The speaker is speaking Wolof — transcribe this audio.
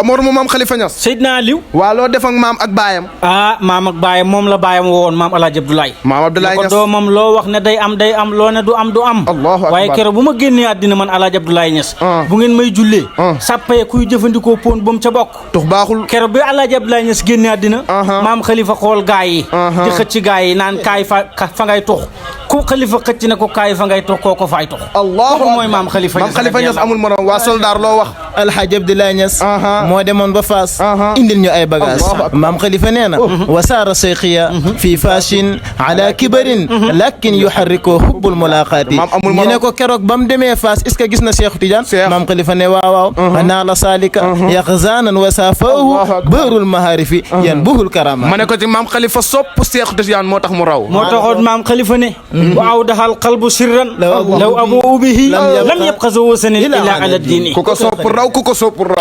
Mor mu maam Khalifa Niass. Seydina Aliou. waa loo def ak maam ak baayam. maam ak baayam moom la baayam woon maam El Hadj Abdoulaye. maam Abdoulaye Niass ko doomam loo wax ne day am loo ne du am. Allahu akbar waaye keroog bu ma génnee àddina man El Hadj Abdoulaye Niass. bu ngeen may jullee. sàppee kuy jëfandikoo pon ba mu ca bokk. tux baaxul. keroog bi El Hadj Abdoulaye Niass génnee àddina. maam Khalifa xool gaa yi. di xëcc gaa yi naan kaay fa ngay tux. ku Khalifa xëcc ne ko kaay fa ngay tux kooko faay tux. Allahu mooy maam Khalifa Niass. maam Khalifa Niass amul morom waa soldaar loo wax. El Hadj Abdoulaye Niass. moo demoon ba Faas. indil ñu ay bagages. maam Khalifa nee na. wasaara seyxiya fii faashin ala kibarin. lakin yuharriko hubbul mulaqaati. ñu ne ko keroog ba mu demee Faas est-ce que gis na Cheikh Tidiane. maam Khalifa ne waaw. naa la saalika. yaxzaanan wasaafahu bëhrul mahaarifi yan buhul karama. ma ne ko ci maam Khalifa sopp Cheikh Tidiane moo tax mu raw. moo taxoon maam Khalifa ne. wa awdaxal qalbu sirran. law abuu bihi lam yabqa zawu sanin illa ala diini. ku ko sopp raw ku ko sopp raw.